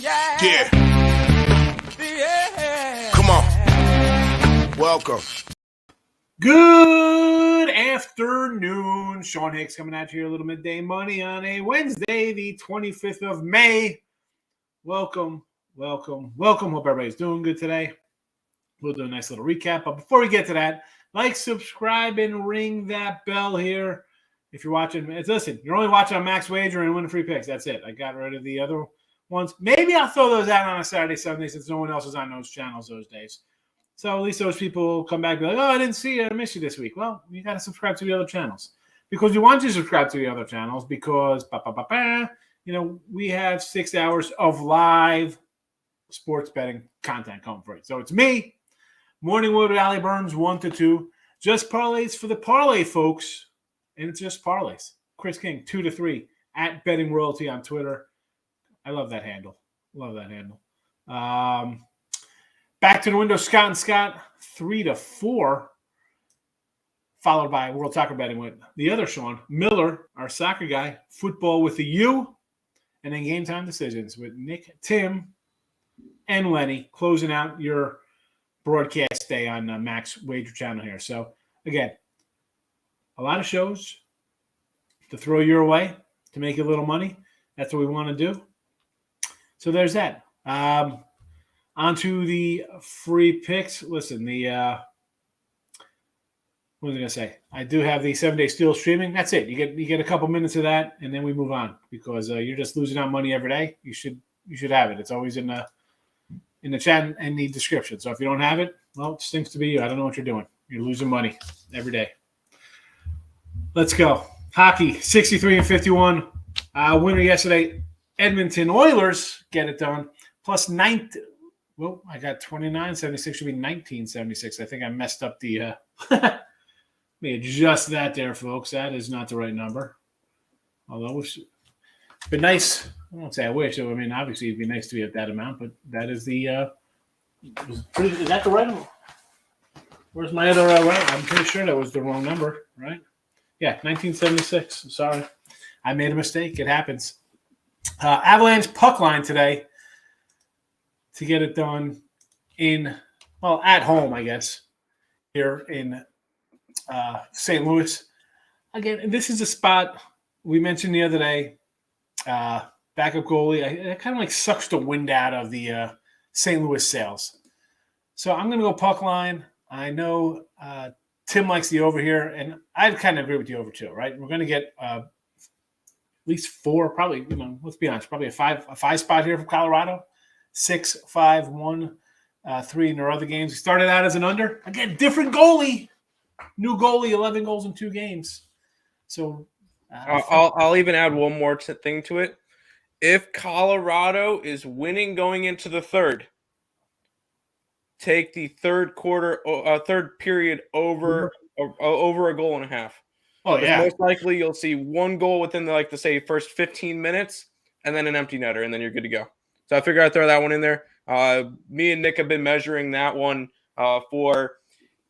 Yeah. Come on. Welcome. Good afternoon. Sean Higgs coming at you, a little midday money on a Wednesday, the 25th of May. Welcome. Hope everybody's doing good today. We'll do a nice little recap. But before we get to that, like, subscribe, and ring that bell here. If you're watching, listen, you're only watching on Max Wager and winning free picks. That's it. I got rid of the other ones. Maybe I'll throw those out on a Saturday, Sunday, since no one else is on those channels those days. So at least those people will come back and be like, oh, I didn't see you. I missed you this week. Well, you got to subscribe to the other channels. Because we want you to subscribe to the other channels because, we have 6 hours of live sports betting content coming for you. So it's me, Morning Wood with Ali Burns, 1 to 2. Just parlays for the parlay folks. And it's just parlays. Chris King, 2 to 3, at Betting Royalty on Twitter. I love that handle. Back to the window, Scott and Scott, 3 to 4. Followed by World Soccer Betting with the other Sean Miller, our soccer guy, football with the U. And then Game Time Decisions with Nick, Tim, and Lenny, closing out your broadcast day on Max Wager channel here. So, again, a lot of shows to throw your way to make a little money. That's what we want to do. So there's that. On to the free picks. Listen, what was I going to say? I do have the 7-day steal streaming. That's it. You get a couple minutes of that, and then we move on because you're just losing out money every day. You should have it. It's always in the chat and the description. So if you don't have it, well, it stinks to be you. I don't know what you're doing. You're losing money every day. Let's go. Hockey, 63 and 51. Winner yesterday, Edmonton Oilers get it done. Plus 9. Well, I got 29.76. Should be 19.76. I think I messed up the let me adjust that there, folks. That is not the right number. Although it's been nice. I won't say I wish. I mean, obviously, it'd be nice to be at that amount, but that is the is that the right number? Where's my other I'm pretty sure that was the wrong number, right? Yeah, 1976. Sorry. I made a mistake. It happens. Avalanche puck line today to get it done at home, I guess, here in St. Louis. Again, this is a spot we mentioned the other day. Backup goalie. It kind of like sucks the wind out of the St. Louis sails. So I'm going to go puck line. I know Tim likes the over here, and I kind of agree with the over too, right? We're going to get at least 4, probably, let's be honest, probably a five spot here for Colorado. 6, 5, 1, 3 in their other games. We started out as an under. Again, different goalie. New goalie, 11 goals in 2 games. So I'll even add one more thing to it. If Colorado is winning going into the third, take the third period over a goal and a half. Oh, yeah. Most likely you'll see one goal within the first 15 minutes and then an empty netter, and then you're good to go. So I figured I'd throw that one in there. Me and Nick have been measuring that one for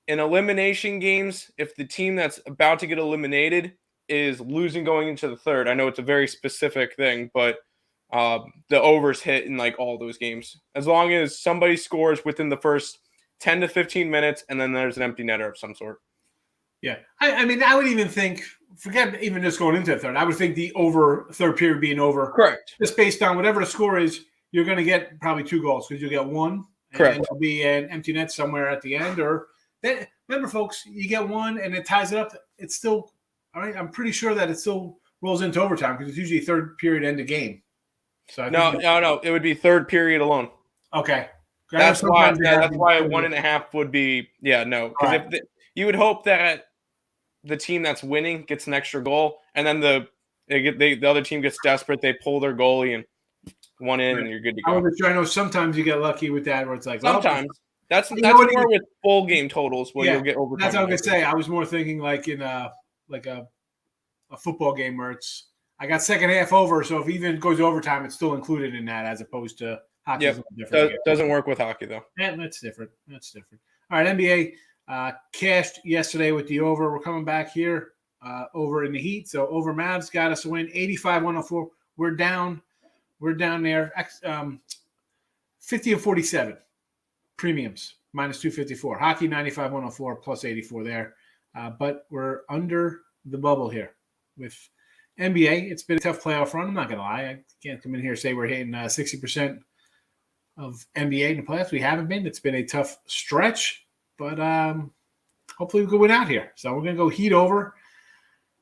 in elimination games. If the team that's about to get eliminated is losing going into the third, I know it's a very specific thing, but the overs hit in all those games. As long as somebody scores within the first 10 to 15 minutes and then there's an empty netter of some sort. Yeah. I mean, I would even think, forget even just going into the third, I would think the over third period being over. Correct. Just based on whatever the score is, you're going to get probably 2 goals because you'll get 1. Correct. And there'll be an empty net somewhere at the end. Remember, folks, you get 1 and it ties it up. It's still, all right, I'm pretty sure that it still rolls into overtime because it's usually third period end of game. So No. It would be third period alone. Okay. That's why 1.5 would be, no. Because if you would hope that the team that's winning gets an extra goal, and then the other team gets desperate, they pull their goalie and 1 in, and you're good to go. I know sometimes you get lucky with that, where it's like sometimes that's more with full game totals where you'll get overtime. That's what I was gonna say. I was more thinking in a football game where I got second half over, so if even goes overtime, it's still included in that as opposed to hockey. Yep. Doesn't work with hockey though. Yeah, that's different. All right, NBA cashed yesterday with the over. We're coming back here over in the Heat. So over Mavs got us a win, 85-104. We're down there. 50 and 47 premiums, minus 254. Hockey, 95, 104, plus 84 there. But we're under the bubble here. With NBA, it's been a tough playoff run. I'm not going to lie. I can't come in here and say we're hitting 60% of NBA in the playoffs. We haven't been. It's been a tough stretch, but hopefully we can win out here. So we're going to go Heat over.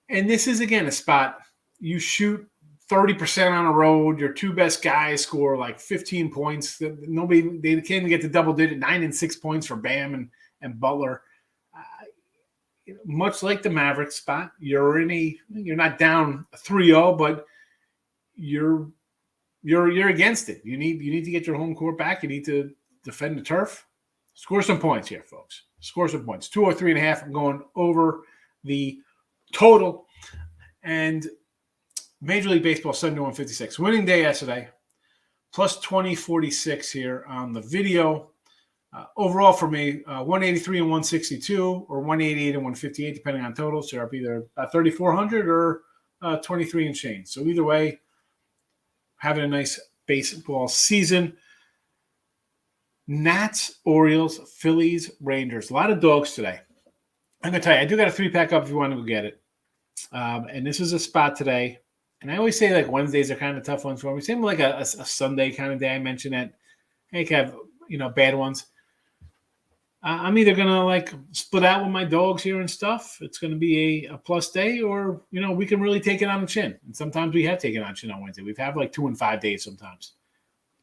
And this is, again, a spot you shoot 30% on the road. Your two best guys score like 15 points. They can't even get to double digit, 9 and 6 points for Bam and Butler. Much like the Mavericks spot, you're not down 3-0, but you're against it. You need to get your home court back. You need to defend the turf. Score some points here, folks. Score some points. 2 or 3.5. I'm going over the total. And Major League Baseball, 71-56. Winning day yesterday. Plus 20-46 here on the video. Overall for me, 183 and 162 or 188 and 158, depending on totals. So up either 3,400 or 23 and change. So either way, having a nice baseball season. Nats, Orioles, Phillies, Rangers. A lot of dogs today. I'm going to tell you, I do got a 3-pack up if you want to go get it. And this is a spot today. And I always say like Wednesdays are kind of tough ones for me. Same like a Sunday kind of day. I mentioned that. Hey, you can have, bad ones. I'm either going to like split out with my dogs here and stuff. It's going to be a plus day, or, we can really take it on the chin. And sometimes we have taken on chin on Wednesday. We've had like 2 and 5 days sometimes,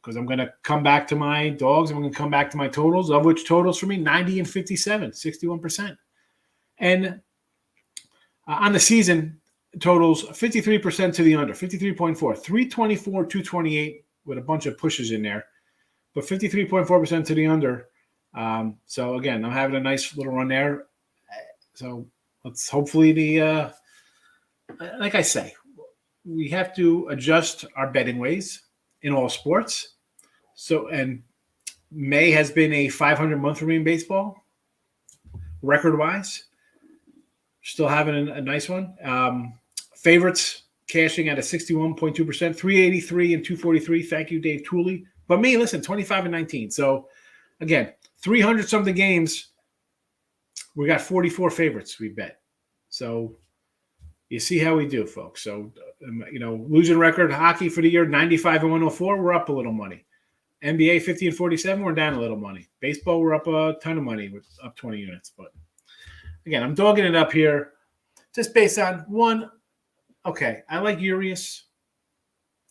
because I'm going to come back to my dogs. I'm going to come back to my totals, of which totals for me 90 and 57, 61%. And on the season, totals 53% to the under, 53.4, 324, 228 with a bunch of pushes in there, but 53.4% to the under. So again, I'm having a nice little run there. So let's hopefully like I say, we have to adjust our betting ways in all sports. So, and May has been a 500 month for me in baseball, record wise. Still having a nice one. Favorites cashing at a 61.2%, 383 and 243. Thank you, Dave Tooley. But me, listen, 25 and 19. So again, 300 something games. We got 44 favorites we bet. So you see how we do, folks. So, losing record hockey for the year, 95 and 104. We're up a little money. NBA 50 and 47. We're down a little money. Baseball, we're up a ton of money. We're up 20 units. But again, I'm dogging it up here just based on one. Okay, I like Urias.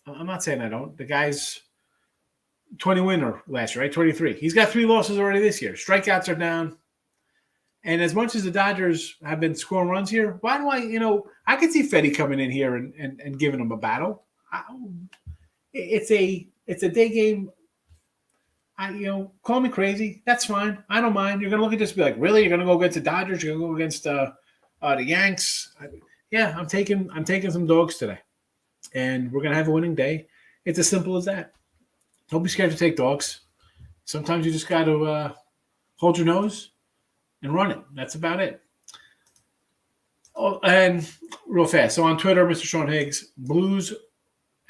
I'm not saying I don't. The guy's 20 winner last year, right? 23. He's got 3 losses already this year. Strikeouts are down. And as much as the Dodgers have been scoring runs here, why do I could see Fetty coming in here and giving them a battle. It's a day game. Call me crazy. That's fine. I don't mind. You're going to look at this and be like, really? You're going to go against the Dodgers? You're going to go against the Yanks? Yeah, I'm taking some dogs today. And we're going to have a winning day. It's as simple as that. Don't be scared to take dogs. Sometimes you just got to hold your nose and run it. That's about it. Oh, and real fast. So on Twitter, Mr. Sean Higgs, Blues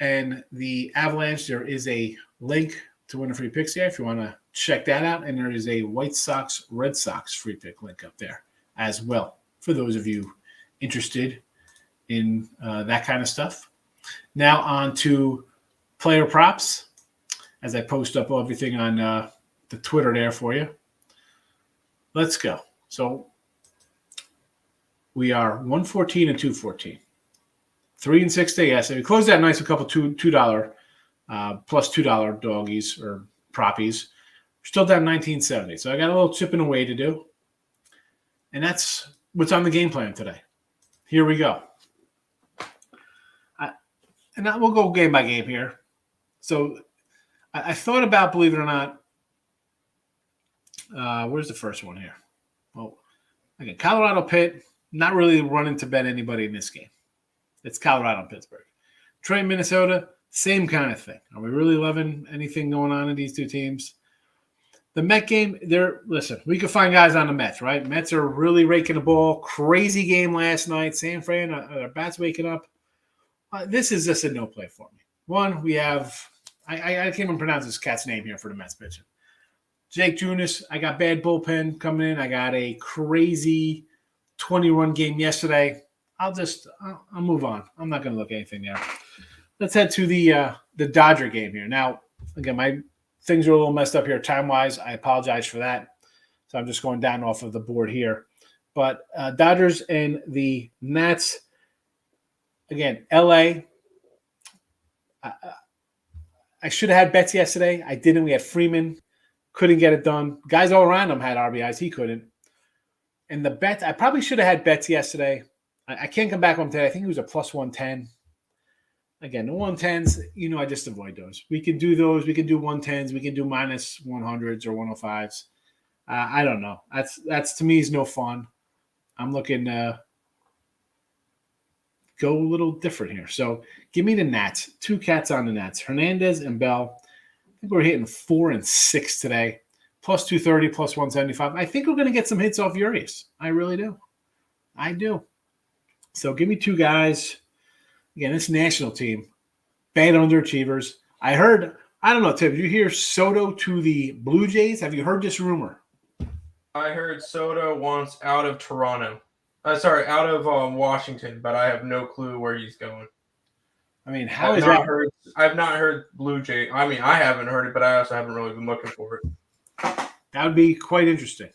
and the Avalanche, there is a link to win a free pick there if you want to check that out. And there is a White Sox, Red Sox free pick link up there as well for those of you interested in that kind of stuff. Now on to player props, as I post up everything on the Twitter there for you. Let's go. So we are 114 and 214. 3 and 6 day yesterday. We closed that nice with a couple $2 plus $2 doggies or proppies. We're still down 1970. So I got a little chipping away to do. And that's what's on the game plan today. Here we go. And we'll go game by game here. So I thought about, believe it or not, where's the first one here? Well, again, Colorado Pitt, not really running to bet anybody in this game. It's Colorado and Pittsburgh. Detroit, Minnesota, same kind of thing. Are we really loving anything going on in these two teams? The Met game, listen, we could find guys on the Mets, right? Mets are really raking the ball. Crazy game last night. San Fran, our bats waking up. This is just a no play for me. One, we have I can't even pronounce this cat's name here for the Mets pitching. Jake Junis, I got bad bullpen coming in. I got a crazy 20-run game yesterday. I'll move on. I'm not going to look at anything there. Let's head to the Dodger game here. Now, again, my things are a little messed up here time-wise. I apologize for that. So I'm just going down off of the board here. But Dodgers and the Nats, again, L.A., I should have had bets yesterday. I didn't. We had Freeman. Couldn't get it done. Guys all around him had RBIs. He couldn't. And the bet, I probably should have had bets yesterday. I can't come back on today. I think it was a plus 110. Again, the 110s, I just avoid those. We can do those. We can do 110s. We can do minus 100s or 105s. I don't know. That's to me is no fun. I'm looking go a little different here. So give me the Nats. 2 cats on the Nats. Hernandez and Bell. I think we're hitting 4 and 6 today. Plus 230, plus 175. I think we're going to get some hits off Urias. I really do. I do. So give me 2 guys. Again, this national team, bad underachievers. I don't know, Tim, did you hear Soto to the Blue Jays? Have you heard this rumor? I heard Soto wants out of Toronto. Out of Washington, but I have no clue where he's going. I mean, how is that? I've not heard Blue Jay. I mean, I haven't heard it, but I also haven't really been looking for it. That would be quite interesting.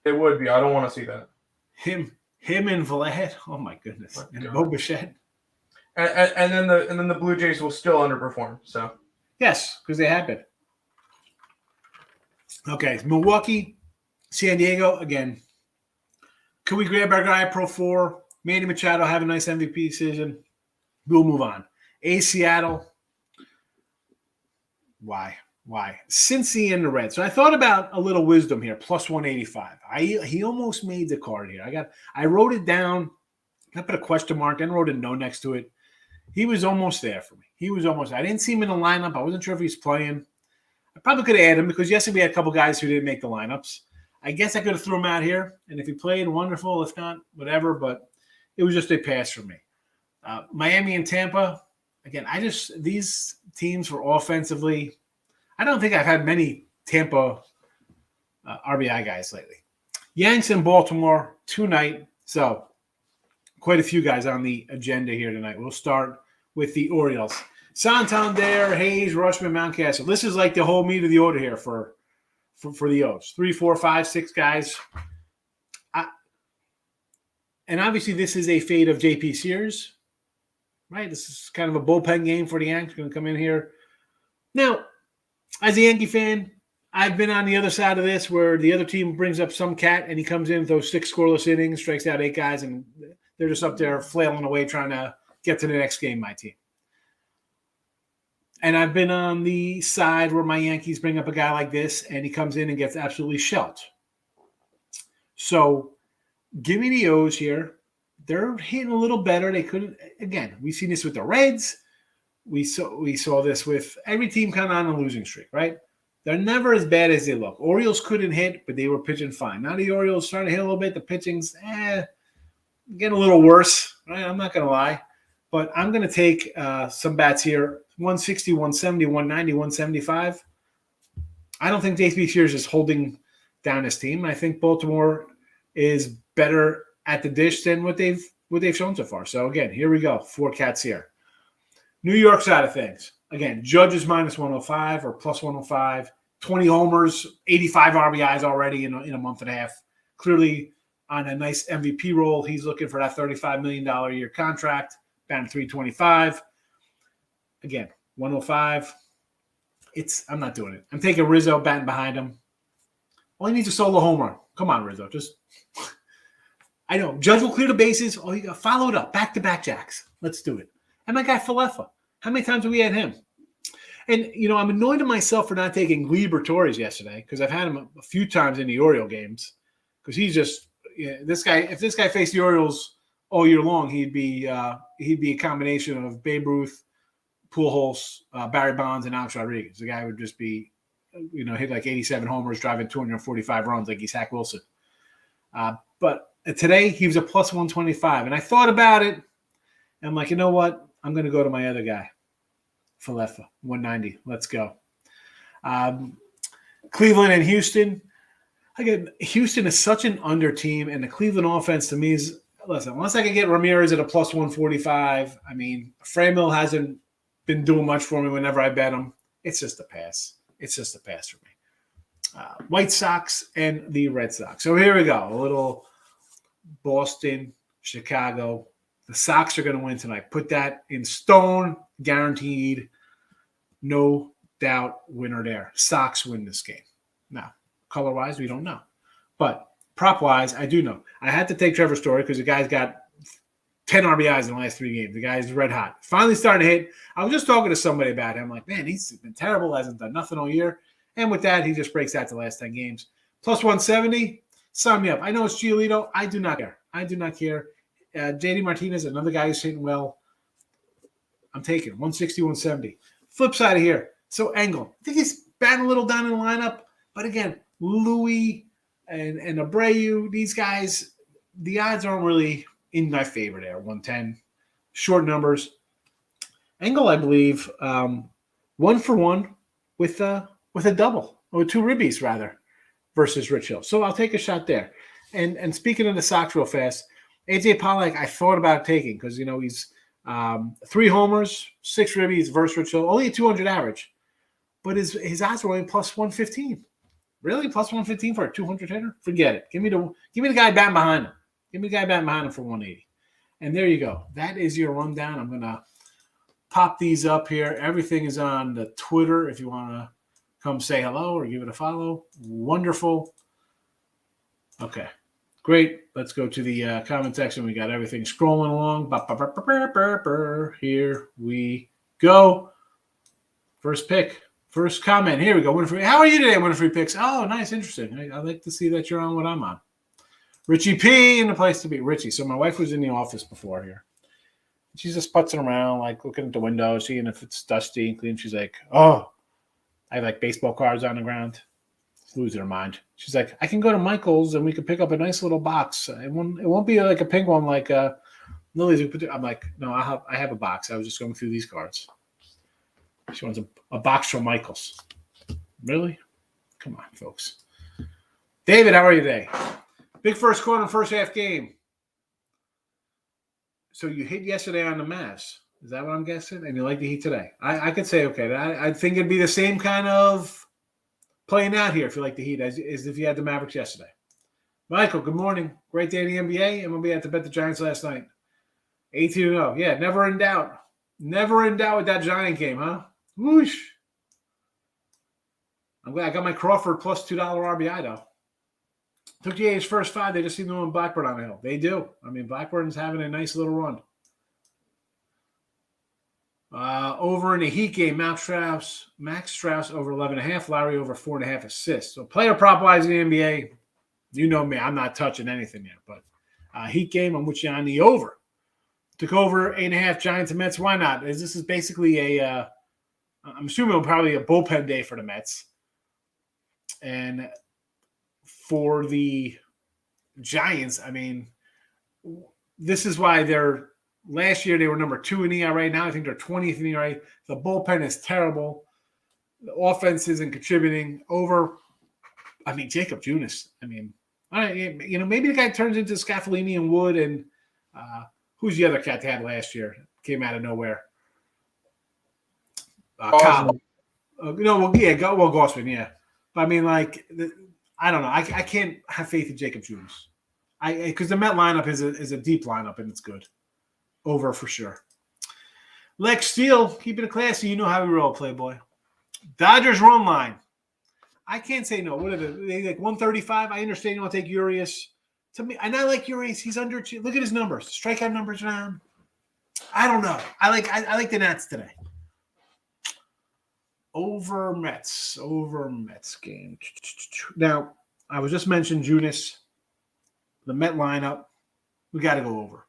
It would be. I don't want to see that. Him and Vlad. Oh my goodness. And Bo Bichette. And then the Blue Jays will still underperform. So yes, because they have been. Okay, Milwaukee, San Diego again. Could we grab our guy Pro 4? Manny Machado have a nice MVP season. We'll move on. Seattle. Why? Cincy and the Reds. So I thought about a little wisdom here. Plus 185. He almost made the card here. I wrote it down. I put a question mark and wrote a no next to it. He was almost there for me. I didn't see him in the lineup. I wasn't sure if he's playing. I probably could have added him because yesterday we had a couple guys who didn't make the lineups. I guess I could have threw him out here. And if he played, wonderful. If not, whatever. But it was just a pass for me. Miami and Tampa. Again, these teams were offensively. I don't think I've had many Tampa RBI guys lately. Yanks in Baltimore tonight. So quite a few guys on the agenda here tonight. We'll start with the Orioles. Santander, Hayes, Rushman, Mountcastle. This is like the whole meat of the order here for the O's. 3, 4, 5, 6 guys. And obviously this is a fade of JP Sears. Right? This is kind of a bullpen game for the Yanks. Going to come in here. Now, as a Yankee fan, I've been on the other side of this where the other team brings up some cat and he comes in with those 6 scoreless innings, strikes out 8 guys, and they're just up there flailing away trying to get to the next game, my team. And I've been on the side where my Yankees bring up a guy like this and he comes in and gets absolutely shelled. So give me the O's here. They're hitting a little better. They couldn't. Again, we've seen this with the Reds. We saw this with every team kind of on a losing streak, right? They're never as bad as they look. Orioles couldn't hit, but they were pitching fine. Now the Orioles starting to hit a little bit. The pitching's getting a little worse, right? I'm not going to lie. But I'm going to take some bats here. 160, 170, 190, 175. I don't think JP Sears is holding down his team. I think Baltimore is better at the dish than what they've shown so far. So again, here we go. 4 cats here. New York side of things. Again, Judge is minus 105 or plus 105. 20 homers, 85 RBIs already in a month and a half. Clearly on a nice MVP role. He's looking for that $35 million a year contract. Down to 325. Again, 105. I'm not doing it. I'm taking Rizzo batting behind him. All he needs is a solo home run. Come on, Rizzo. I know. Judge will clear the bases. Oh, you got follow it up. Back-to-back jacks. Let's do it. And my guy Falefa. How many times have we had him? And, I'm annoyed at myself for not taking Gleyber Torres yesterday because I've had him a few times in the Oriole games because he's just this guy. If this guy faced the Orioles all year long, he'd be a combination of Babe Ruth, Pujols, Barry Bonds, and Alex Rodriguez. The guy would just be, hit like 87 homers, driving 245 runs like he's Hack Wilson. But today he was a plus 125, and I thought about it. And I'm like, you know what? I'm going to go to my other guy, Falefa, 190. Let's go. Cleveland and Houston. Again, Houston is such an under team, and the Cleveland offense to me is, listen, unless I can get Ramirez at a plus 145, I mean, Framill hasn't been doing much for me whenever I bet him. It's just a pass. It's just a pass for me. White Sox and the Red Sox. So here we go. A little Boston, Chicago. The Sox are going to win tonight. Put that in stone, guaranteed. No doubt winner there. Sox win this game. Now, color-wise, we don't know. But prop-wise, I do know. I had to take Trevor Story because the guy's got 10 RBIs in the last 3 games. The guy's red hot. Finally starting to hit. I was just talking to somebody about him. I'm like, man, he's been terrible. Hasn't done nothing all year. And with that, he just breaks out the last 10 games. Plus 170, sign me up. I know it's Giolito. I do not care. I do not care. JD Martinez, another guy who's hitting well. I'm taking 160, 170. Flip side of here. So Engel. I think he's batting a little down in the lineup. But again, Louis and Abreu, these guys, the odds aren't really in my favor there. 110. Short numbers. Engel, I believe, 1 for 1 with a double, or with 2 ribbies, rather, versus Rich Hill. So I'll take a shot there. And speaking of the Sox real fast, A.J. Pollock, I thought about taking because, you know, he's 3 homers, 6 ribbies versus Rich Hill, only a 200 average. But his odds were only plus 115. Really? Plus 115 for a 200 hitter? Forget it. Give me the guy batting behind him. Give me the guy batting behind him for 180. And there you go. That is your rundown. I'm going to pop these up here. Everything is on the Twitter if you want to come say hello or give it a follow. Wonderful. Okay. Great. Let's go to the comment section. We got everything scrolling along. Here we go. First pick. First comment. Here we go. Winfrey. How are you today, Winfrey Picks? Oh, nice. Interesting. I like to see that you're on what I'm on. Richie P in the place to be. Richie. So my wife was in the office before here. She's just putzing around, like looking at the window, seeing if it's dusty and clean. She's like, oh, I have like baseball cards on the ground. Losing her mind. She's like, I can go to Michael's and we could pick up a nice little box. It won't be like a pink one like Lily's. I'm like, no, I have a box. I was just going through these cards. She wants a box from Michael's. Really? Come on, folks. David, how are you today? Big first quarter, first half game. So you hit yesterday on the Mavs. Is that what I'm guessing? And you like the Heat today? I could say, okay, I think it'd be the same kind of playing out here if you like the Heat as if you had the Mavericks yesterday. Michael, good morning. Great day in the NBA. MLB had to bet the Giants last night. 18-0. Yeah, never in doubt. Never in doubt with that Giant game, huh? Whoosh. I'm glad I got my Crawford plus $2 RBI, though. Took the A's first 5. They just seem to win Blackburn on the hill. They do. I mean, Blackburn's having a nice little run. Over in the Heat game, Max Strauss over 11.5, Lowry over 4.5 assists. So player prop-wise in the NBA, you know me, I'm not touching anything yet. But Heat game, I'm with you on the over. Took over 8.5 Giants and Mets. Why not? This is basically I'm assuming it'll probably a bullpen day for the Mets. And for the Giants, I mean, this is why last year they were number 2 in ERA. Now I think they're 20th in ERA. The bullpen is terrible. The offense isn't contributing. Jacob Junis. Maybe the guy turns into Scaffellini and Wood and who's the other cat they had last year? Came out of nowhere. Kyle. Gossman, yeah. But I mean, I don't know. I can't have faith in Jacob Junis. Because the Met lineup is a deep lineup and it's good. Over for sure. Lex Steele, keeping it classy. You know how we roll, Playboy. Dodgers run line. I can't say no. What are they like 135? I understand you want to take Urias. To me, and I like Urias. He's under 2. Look at his numbers. Strikeout numbers down. I don't know. I like the Nats today. Over Mets game. Now, I was just mentioned Junis, the Met lineup. We got to go over.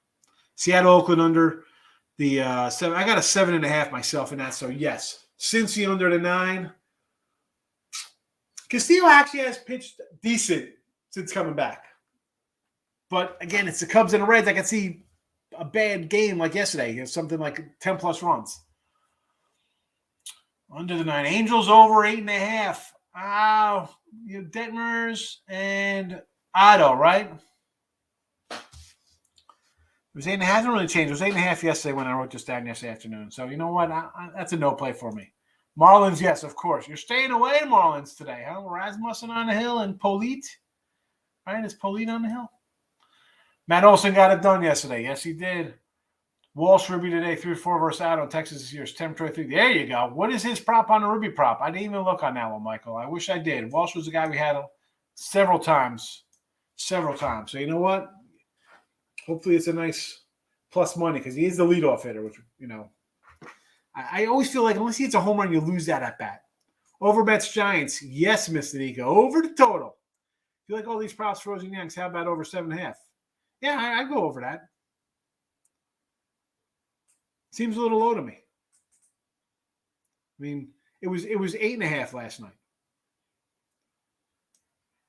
Seattle, Oakland under the 7. I got a 7.5 myself in that. So yes, Cincy under the 9. Castillo actually has pitched decent since coming back. But again, it's the Cubs and the Reds. I can see a bad game like yesterday. Something like 10 plus runs. Under the 9. Angels over 8.5. You have Detmers and Otto, right? It was 8.5. Hasn't really changed. It was 8.5 yesterday when I wrote this down yesterday afternoon. So you know what? That's a no play for me. Marlins, yes, of course. You're staying away, Marlins, today, huh? Rasmussen on the hill and Polite. Right? Is Polite on the hill? Matt Olson got it done yesterday. Yes, he did. Walsh Ruby today, 3-4 versus Otto. Texas this year's 10-3. There you go. What is his prop on the Ruby prop? I didn't even look on that one, Michael. I wish I did. Walsh was the guy we had several times. So you know what? Hopefully it's a nice plus money because he is the leadoff hitter, which, you know, I always feel like unless he hits a home run, you lose that at bat. Over bets Giants. Yes, Mr. Nico. Over the total. If you like all these props, Frozen Yanks, how about over 7.5? Yeah, I go over that. Seems a little low to me. I mean, it was 8.5 last night.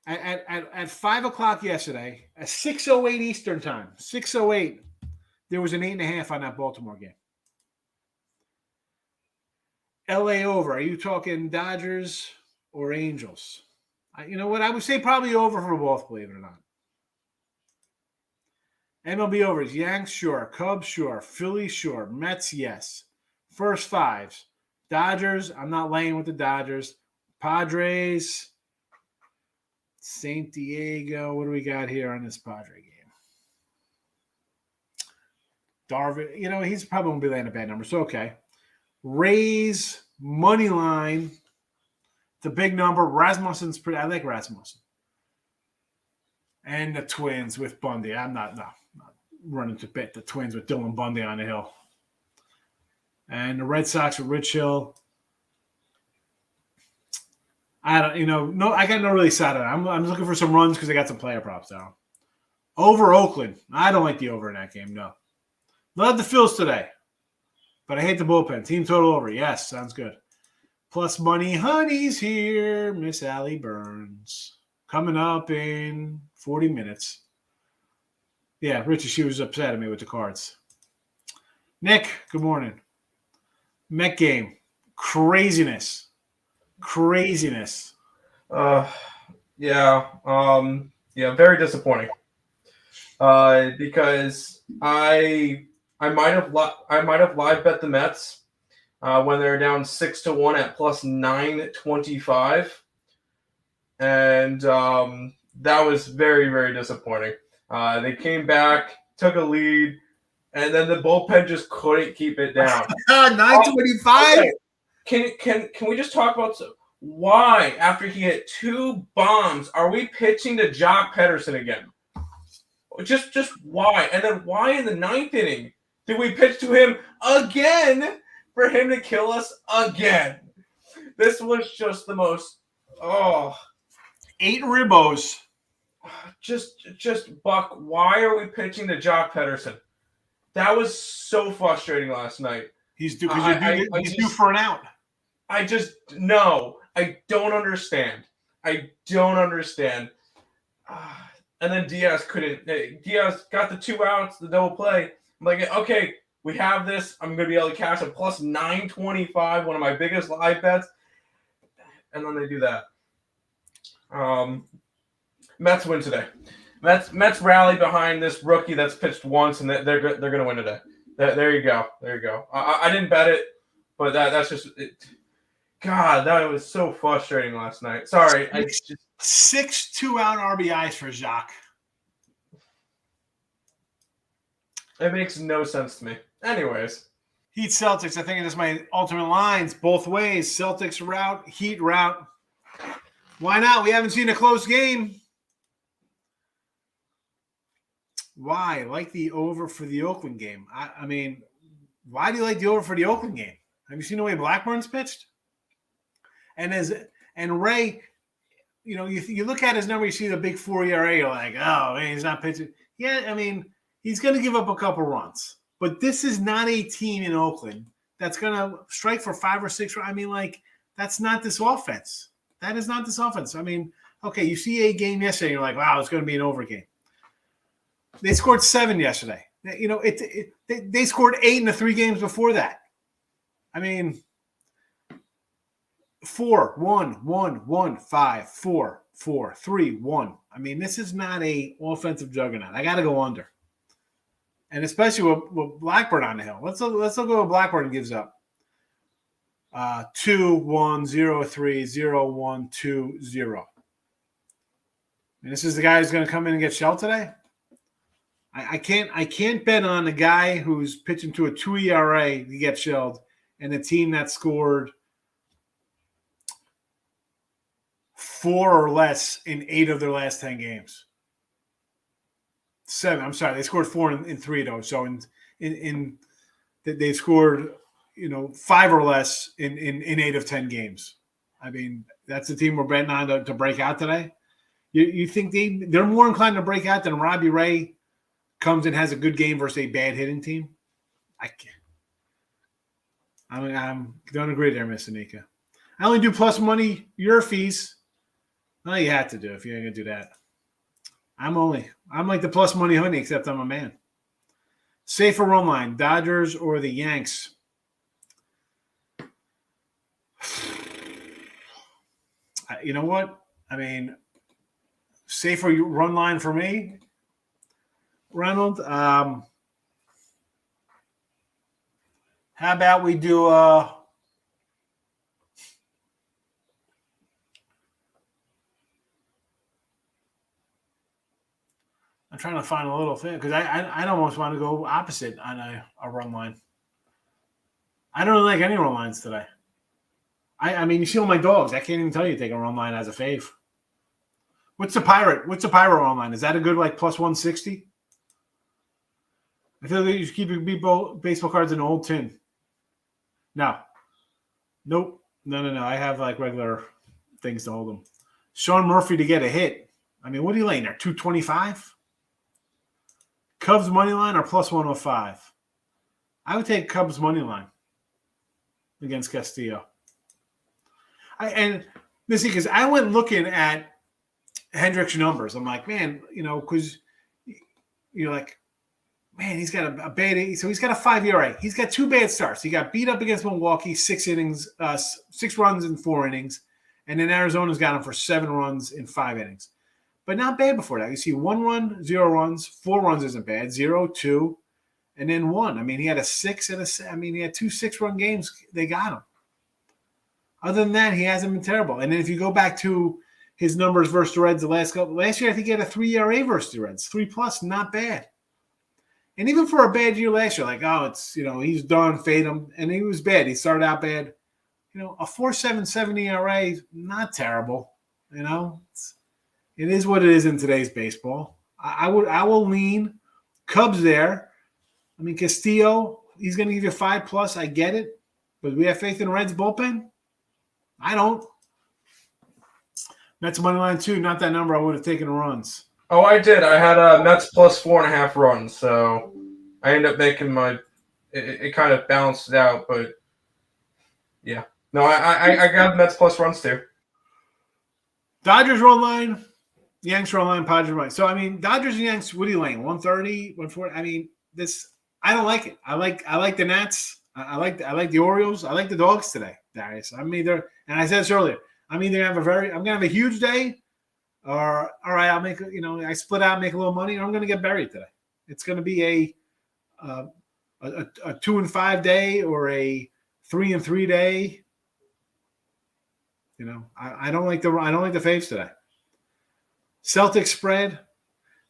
At 5 o'clock yesterday, at 6:08 Eastern time, 6:08, there was an 8.5 on that Baltimore game. LA over. Are you talking Dodgers or Angels? You know what? I would say probably over for both, believe it or not. MLB overs. Yanks, sure. Cubs, sure. Phillies, sure. Mets, yes. First fives. Dodgers, I'm not laying with the Dodgers. Padres, San Diego. What do we got here on this Padre game? Darvish, you know, he's probably going to be laying a bad number, so okay. Rays, money line. The big number. Rasmussen's pretty. I like Rasmussen. And the Twins with Bundy. I'm not running to bet the Twins with Dylan Bundy on the hill. And the Red Sox with Rich Hill. I got no really side on it. I'm looking for some runs because I got some player props now. Over Oakland. I don't like the over in that game, no. Love the Phils today. But I hate the bullpen. Team total over. Yes, sounds good. Plus money honey's here. Miss Allie Burns. Coming up in 40 minutes. Yeah, Richie, she was upset at me with the cards. Nick, good morning. Met game. Craziness. Yeah, very disappointing. Because I might have live bet the Mets when they're down 6-1 at plus 925, and that was very, very disappointing. They came back, took a lead, and then the bullpen just couldn't keep it down. 925. Okay. Can we just talk about why after he hit 2 bombs are we pitching to Jock Pederson again? Just why? And then why in the 9th inning did we pitch to him again for him to kill us again? This was just the most 8 ribbos. Just Buck, why are we pitching to Jock Pederson? That was so frustrating last night. He's due for an out. I don't understand. And then Diaz couldn't. Diaz got the 2 outs, the double play. I'm like, okay, we have this. I'm going to be able to cash a plus 925, one of my biggest live bets. And then they do that. Mets win today. Mets rally behind this rookie that's pitched once, and they're going to win today. There you go. I didn't bet it, but that's just it. God, that was so frustrating last night. Sorry. 6 2-out RBIs for Jacques. It makes no sense to me. Anyways. Heat Celtics. I think it is my ultimate lines both ways. Celtics route, Heat route. Why not? We haven't seen a close game. Why? I like the over for the Oakland game. I mean, why do you like the over for the Oakland game? Have you seen the way Blackburn's pitched? And Ray, you know, you look at his number, you see the big 4 ERA, you're like, oh, man, he's not pitching. Yeah, I mean, he's going to give up a couple runs. But this is not a team in Oakland that's going to strike for 5 or 6. I mean, like, that's not this offense. That is not this offense. I mean, okay, you see a game yesterday, you're like, wow, it's going to be an over game. They scored 7 yesterday. You know, they scored 8 in the 3 games before that. I mean, 4, 1, 1, 1, 5, 4, 4, 3, 1. I mean, this is not a offensive juggernaut. I got to go under. And especially with Blackburn on the hill. Let's look at what Blackburn gives up. 2, 1, 0, 3, 0, 1, 2, 0. And this is the guy who's going to come in and get shelled today? I can't bet on the guy who's pitching to a 2 ERA to get shelled and the team that scored 4 or less in 8 of their last 10 games. 7. I'm sorry, they scored 4 in 3 of those. So in they scored 5 or less in 8 of 10 games. I mean, that's the team we're betting on to break out today. You think they're more inclined to break out than Robbie Ray comes and has a good game versus a bad hitting team? I can't. I don't agree there, Miss Anika. I only do plus money your fees. Well, you have to do if you're going to do that. I'm like the plus money honey, except I'm a man. Safer run line, Dodgers or the Yanks? You know what? I mean, safer run line for me, Reynolds. How about we do I'm trying to find a little thing because I almost want to go opposite on a run line. I don't really like any run lines today. I mean, you see all my dogs. I can't even tell you to take a run line as a fave. What's the pirate run line? Is that a good like plus 160? I feel like you should keep your baseball cards in an old tin. No. Nope. No. I have like regular things to hold them. Sean Murphy to get a hit. I mean, what are you laying there? 225? Cubs money line or plus 105? I would take Cubs money line against Castillo. Because I went looking at Hendricks' numbers. I'm like, man, because you're like, man, he's got a bad. So he's got a 5 ERA. He's got 2 bad starts. He got beat up against Milwaukee, 6 innings, 6 runs in 4 innings, and then Arizona's got him for 7 runs in 5 innings. But not bad before that. You see 1 run, 0 runs, 4 runs isn't bad, 0, 2, and then 1. I mean, he had a 6 and he had 2 6-run games. They got him. Other than that, he hasn't been terrible. And then if you go back to his numbers versus the Reds last year, I think he had a 3 ERA versus the Reds, 3+, not bad. And even for a bad year last year, like, it's, he's done, fade him. And he was bad. He started out bad. A 4.77 ERA, not terrible. It is what it is in today's baseball. I will lean Cubs there. I mean, Castillo, he's going to give you 5+. I get it. But we have faith in the Reds bullpen? I don't. Mets money line 2, not that number. I would have taken the runs. Oh, I did. I had Mets plus 4.5 runs, so I ended up making it kind of balanced it out, but yeah. No, I got Mets plus runs too. Dodgers run line, Yanks run line, Padres run line. So I mean, Dodgers and Yanks, what are you laying? 130, 140? I mean, I don't like it. I like the Nats. I like the Orioles. I like the Dogs today, Darius. I'm either, and I said this earlier, I'm either I'm gonna have a huge day, or all right, I'll make I split out, make a little money, or I'm gonna get buried today. It's gonna be a 2-5 day or a 3-3 day. I don't like the faves today. Celtics spread.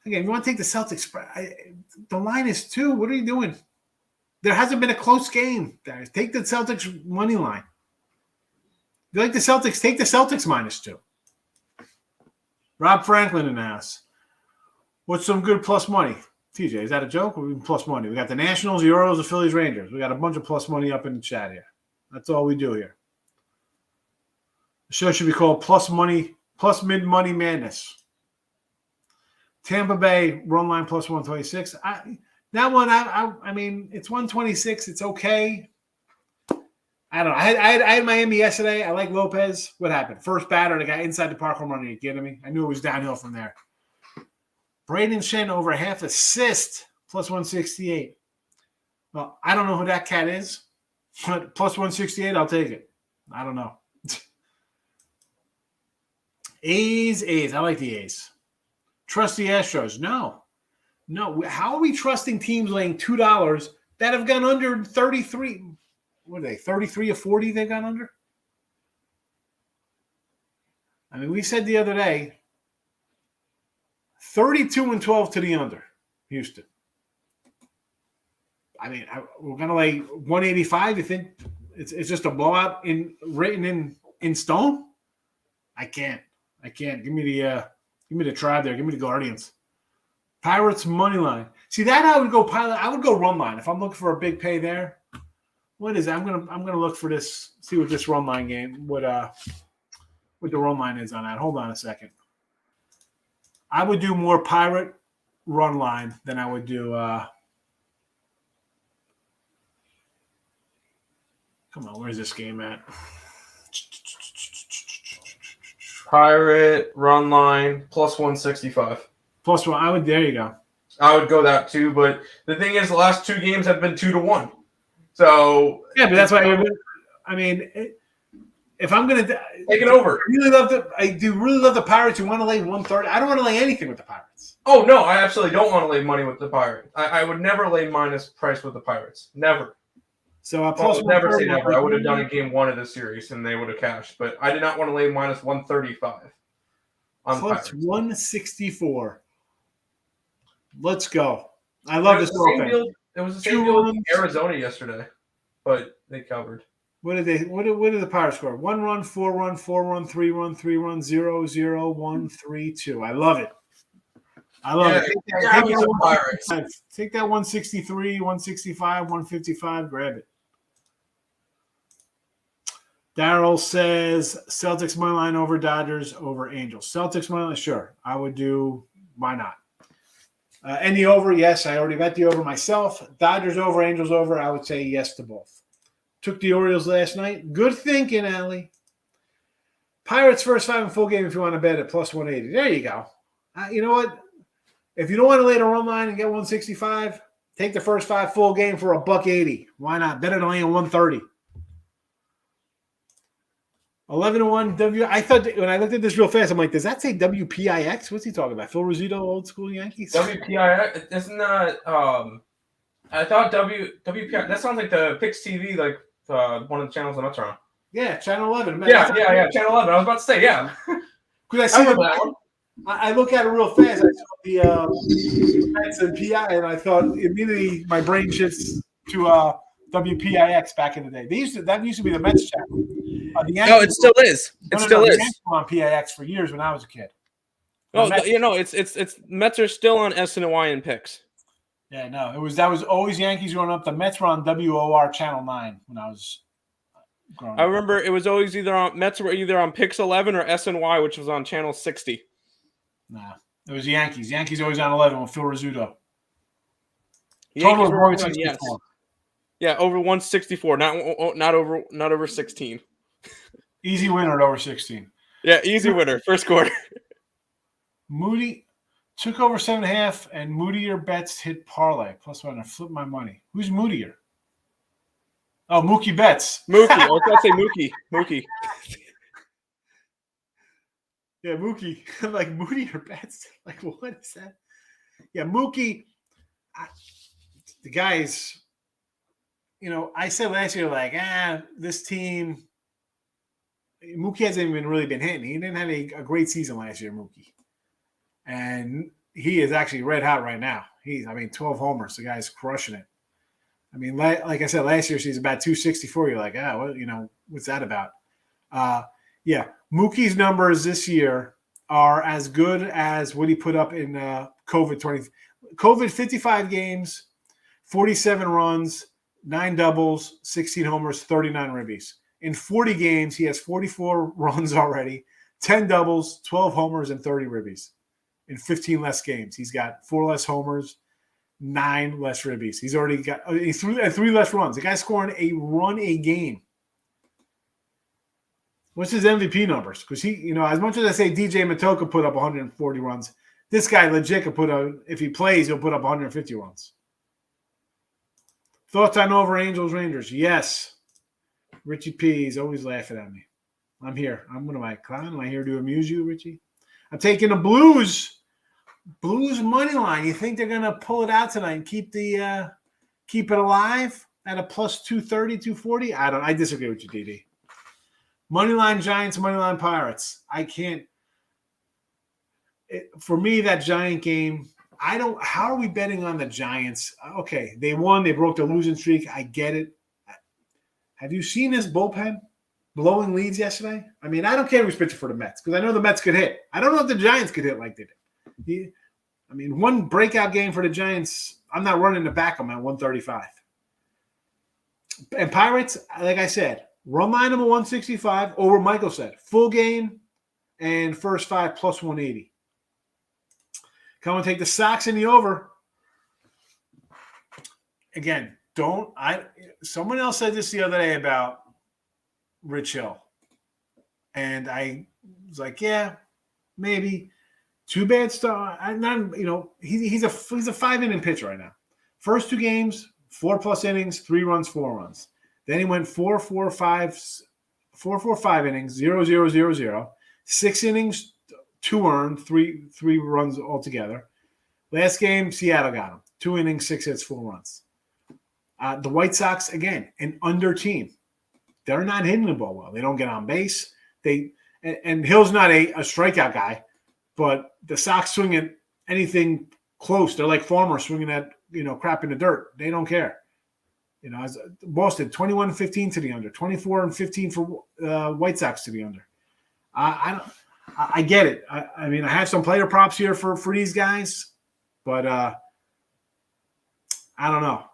Again, you want to take the Celtics spread. The line is 2. What are you doing? There hasn't been a close game. Take the Celtics money line. If you like the Celtics, take the Celtics -2. Rob Franklin in the house. What's some good plus money? TJ, is that a joke? Or plus money? We got the Nationals, the Orioles, the Phillies, Rangers. We got a bunch of plus money up in the chat here. That's all we do here. The show should be called Plus Mid Money Madness. Tampa Bay run line plus 126. That one, I mean, it's 126. It's okay. I don't know. I had Miami yesterday. I like Lopez. What happened? First batter, the guy inside the park home run. Are you kidding me? I knew it was downhill from there. Braden Shen over a half assist plus 168. Well, I don't know who that cat is, but plus 168, I'll take it. I don't know. A's. I like the A's. Trust the Astros. No. How are we trusting teams laying $2 that have gone under 33? What are they, 33 or 40 they've gone under? I mean, we said the other day, 32-12 to the under, Houston. I mean, we're going to lay 185. You think it's just a blowout written in stone? I can't. Give me the Tribe there. Give me the Guardians. Pirates money line. See that I would go pilot. I would go run line if I'm looking for a big pay there. What is that? I'm gonna look for this. See what this run line game. What the run line is on that. Hold on a second. I would do more Pirate run line than I would do. Come on, where's this game at? Pirate run line plus 165. Plus one. I would. There you go. I would go that too, but the thing is, the last 2 games have been 2-1. So yeah, but that's why. I mean, if I'm gonna take it over, I do really love the Pirates. You want to lay 130? I don't want to lay anything with the Pirates. Oh no, I absolutely don't want to lay money with the Pirates. I would never lay minus price with the Pirates. Never. So never say never. I would have done it game 1 of the series and they would have cashed, but I did not want to lay minus 135. On plus Pirates. 164. Let's go. I love this deal. It was the same deal in Arizona yesterday, but they covered. What did the Pirates score? 1 run, 4 run, 4 run, 3 run, 3 run, 0, 0, 1, 3, 2. I love it. Take that 163, 165, 155, grab it. Daryl says Celtics money line over Dodgers over Angels. Celtics money line, sure. I would do. Why not? And the over, yes. I already bet the over myself. Dodgers over, Angels over. I would say yes to both. Took the Orioles last night. Good thinking, Allie. Pirates first 5 in full game if you want to bet at plus 180. There you go. You know what? If you don't want to lay the run line and get 165, take the first 5 full game for $180. Why not? Bet it only at 130. 11-1 I thought when I looked at this real fast, I'm like, does that say WPIX? What's he talking about? Phil Rizzuto, old school Yankees? WPIX isn't that? I thought WPIX. That sounds like the Pix TV, like one of the channels the Mets are on. Yeah, Channel 11. Man, yeah, Channel 11. I was about to say, yeah. Because I see that one. I look at it real fast. I saw the Mets and PI, and I thought immediately my brain shifts to WPIX back in the day. That used to be the Mets channel. No, it still is. It still is. The Yankees were on PIX for years when I was a kid. Oh, it's Mets are still on SNY and Pix. Yeah, no, that was always Yankees growing up. The Mets were on WOR Channel 9 when I was growing up. I remember it was always Mets were either on Pix 11 or SNY, which was on Channel 60. Nah, it was Yankees. Yankees always on 11 with Phil Rizzuto. Total of 164. Yeah, over 164, not over 16. Easy winner at over 16. Yeah, easy winner. First quarter. Moody took over 7.5, and Moodier bets hit parlay. Plus one. I flip my money. Who's Moodier? Oh, Mookie Betts. Mookie. I was going to say Mookie. Mookie. Yeah, Mookie. I'm like, Moodier bets? Like, what is that? Yeah, Mookie. The guys, I said last year, like, this team. Mookie hasn't even really been hitting. He didn't have a great season last year, Mookie. And he is actually red hot right now. 12 homers. The guy's crushing it. I mean, like I said, last year she's about 264. You're like, what's that about? Yeah, Mookie's numbers this year are as good as what he put up in COVID 55 games, 47 runs, 9 doubles, 16 homers, 39 ribbies. In 40 games, he has 44 runs already, 10 doubles, 12 homers, and 30 ribbies. In 15 less games, he's got 4 less homers, 9 less ribbies. He's already got 3 less runs. The guy's scoring a run a game. What's his MVP numbers? Because he, as much as I say DJ Matoka put up 140 runs, this guy legit could put up, if he plays, he'll put up 150 runs. Thoughts on over Angels Rangers? Yes. Richie P is always laughing at me. I'm here. What am I, clown? Am I here to amuse you, Richie? I'm taking the Blues. Blues money line. You think they're gonna pull it out tonight and keep it alive at a plus 230, 240? I disagree with you, DD. Money line Giants, money line Pirates. I can't. For me, that Giant game. How are we betting on the Giants? Okay, they won. They broke the losing streak. I get it. Have you seen this bullpen blowing leads yesterday? I mean, I don't care who's pitching for the Mets because I know the Mets could hit. I don't know if the Giants could hit like they did. I mean, one breakout game for the Giants, I'm not running to back them at 135. And Pirates, like I said, run line them at 165 over Michael said. Full game and first 5 plus 180. Come and take the Sox in the over. Again, someone else said this the other day about Rich Hill. And I was like, yeah, maybe. Too bad start. He's a 5-inning pitcher right now. First 2 games, 4+ innings, 3 runs, 4 runs. Then he went 4-4-5 innings, 0-0-0-0. 6 innings, 2 earned, 3 runs altogether. Last game, Seattle got him. 2 innings, 6 hits, 4 runs. The White Sox, again, an under team. They're not hitting the ball well. They don't get on base. And Hill's not a strikeout guy. But the Sox swing at anything close. They're like farmers swinging at, crap in the dirt. They don't care. As Boston, 21-15 to the under, 24-15 for White Sox to the under. I get it. I mean, I have some player props here for these guys, but I don't know.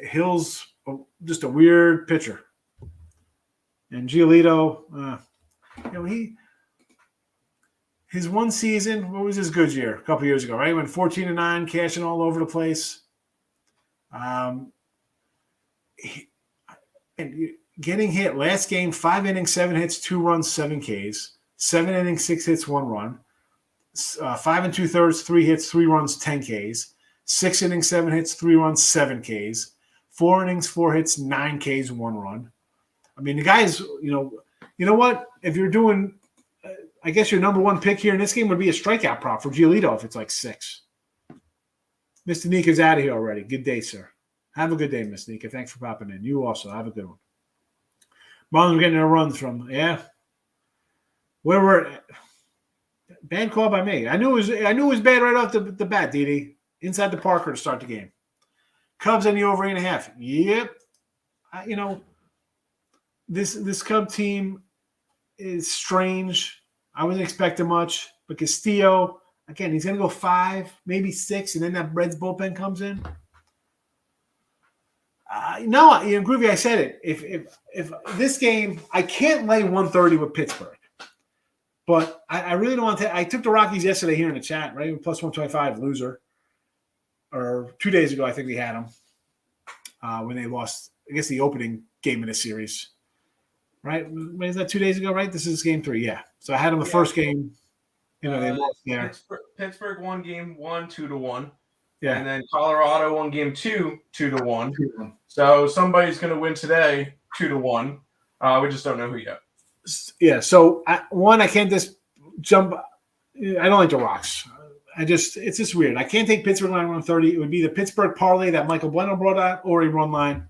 Hill's just a weird pitcher. And Giolito, his one season, what was his good year? A couple years ago, right? He went 14-9, cashing all over the place. And getting hit last game, 5 innings, 7 hits, 2 runs, 7 Ks. 7 innings, 6 hits, 1 run. 5 2/3, 3 hits, 3 runs, 10 Ks. 6 innings, 7 hits, 3 runs, 7 Ks. 4 innings, 4 hits, 9 Ks, 1 run. I mean, the guy's, you know what? If you're doing – I guess your number 1 pick here in this game would be a strikeout prop for Giolito if it's like 6. Mr. Nika's out of here already. Good day, sir. Have a good day, Miss Nika. Thanks for popping in. You also. Have a good one. Marlins are getting their runs from, yeah. Where were – bad call by me. I knew it was bad right off the bat, Didi. Inside the Parker to start the game. Cubs on the over 8.5. Yep. This Cub team is strange. I wasn't expecting much, but Castillo, again, he's going to go 5, maybe 6, and then that Reds bullpen comes in. No, Groovy, I said it. If this game, I can't lay 130 with Pittsburgh, but I really don't want to. I took the Rockies yesterday here in the chat, right? Plus 125, loser. Or 2 days ago, I think we had them when they lost, I guess, the opening game of the series. Right? When is that 2 days ago, right? This is game 3, yeah. So I had them the first game. They lost there. Pittsburgh won game 1, 2-1. Yeah. And then Colorado won game 2, 2-1. So somebody's going to win today, 2-1. We just don't know who yet. Yeah. So I can't just jump. I don't like the rocks. It's just weird. I can't take Pittsburgh line 130. It would be the Pittsburgh parlay that Michael Bueno brought out, or a run line.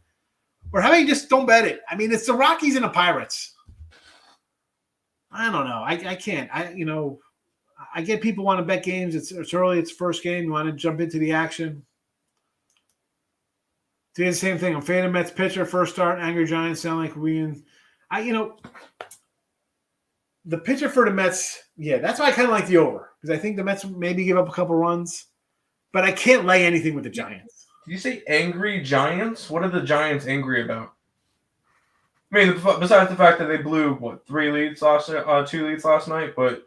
Or how about you just don't bet it? I mean, it's the Rockies and the Pirates. I don't know. I can't. I get people want to bet games. It's early. It's first game. You want to jump into the action. Today's the same thing. I'm fading Mets pitcher. First start. Angry Giants sound like we. The pitcher for the Mets. Yeah, that's why I kind of like the over because I think the Mets maybe give up a couple runs, but I can't lay anything with the Giants. Did you say angry Giants? What are the Giants angry about? I mean, besides the fact that they blew 2 leads last night, but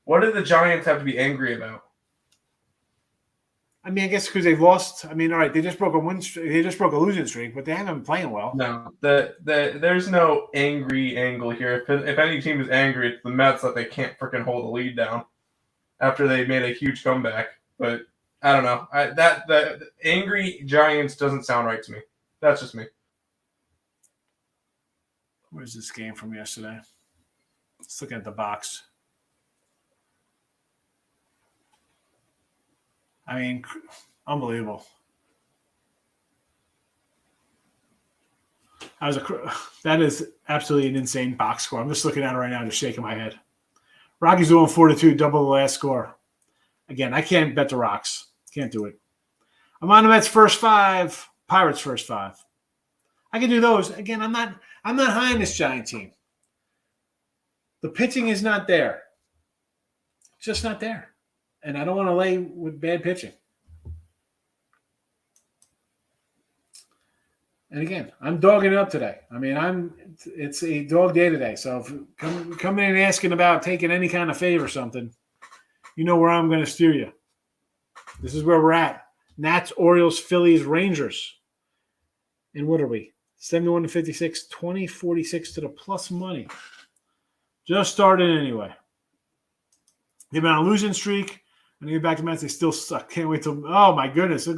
what do the Giants have to be angry about? I mean, I guess because they've lost. I mean, all right, they just broke a win streak. They just broke a losing streak, but they haven't been playing well. No, there's no angry angle here. If any team is angry, it's the Mets that they can't freaking hold the lead down after they made a huge comeback. But I don't know. The angry Giants doesn't sound right to me. That's just me. Where's this game from yesterday? Let's look at the box. I mean, unbelievable. That is absolutely an insane box score. I'm just looking at it right now, just shaking my head. Rockies doing 4-2, double the last score. Again, I can't bet the Rocks. Can't do it. I'm on the Mets first 5, Pirates first 5. I can do those. Again, I'm not high on this Giant team. The pitching is not there. It's just not there. And I don't want to lay with bad pitching. And again, I'm dogging it up today. I mean, it's a dog day today. So if coming in and asking about taking any kind of fave or something, you know where I'm going to steer you. This is where we're at. Nats, Orioles, Phillies, Rangers. And what are we? 71-56, 20-46 to the plus money. Just started anyway. They've been on a losing streak. And they get back to Mets. They still suck. Can't wait till – oh, my goodness.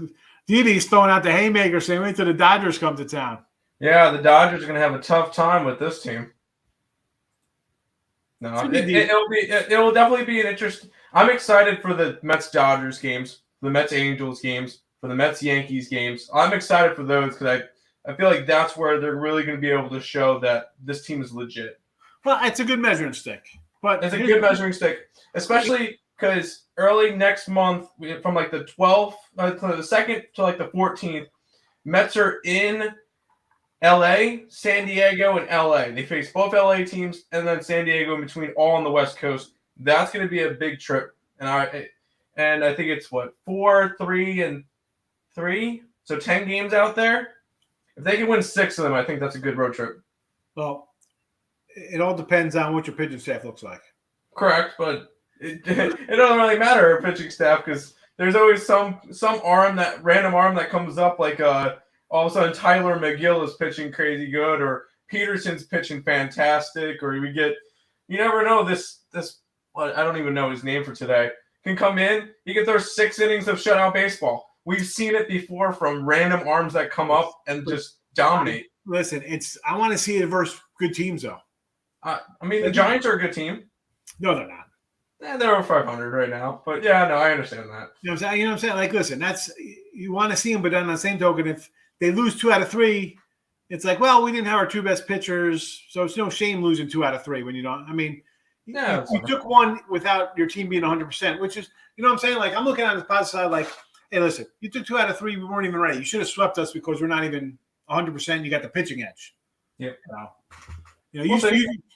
Didi's throwing out the haymaker saying wait till the Dodgers come to town. Yeah, the Dodgers are going to have a tough time with this team. No, it will definitely be an interest. I'm excited for the Mets-Dodgers games, for the Mets-Angels games, for the Mets-Yankees games. I'm excited for those because I feel like that's where they're really going to be able to show that this team is legit. Well, it's a good measuring stick. But it's a good measuring stick, especially because early next month, from like the 12th to the 2nd to like the 14th, Mets are in LA, San Diego, and LA. They face both LA teams and then San Diego in between, all on the West Coast. That's going to be a big trip. And I think it's 4, 3, and 3, so 10 games out there. If they can win 6 of them, I think that's a good road trip. Well, it all depends on what your pitching staff looks like. Correct, but it doesn't really matter our pitching staff because there's always some random arm that comes up like all of a sudden Tyler McGill is pitching crazy good or Peterson's pitching fantastic or you never know this I don't even know his name for today can come in, he can throw 6 innings of shutout baseball. We've seen it before from random arms that come up and just dominate. Listen, I want to see it versus good teams though. I mean, the Giants are a good team. No, they're not. They're over 500 right now. But, yeah, no, I understand that. You know what I'm saying? Like, listen, you want to see them, but then on the same token, if they lose 2 out of 3, it's like, well, we didn't have our 2 best pitchers, so it's no shame losing 2 out of 3 when you don't. I mean, you took one without your team being 100%, which is, you know what I'm saying? Like, I'm looking at the positive side like, hey, listen, you took 2 out of 3, we weren't even ready. You should have swept us because we're not even 100%. You got the pitching edge. Yeah.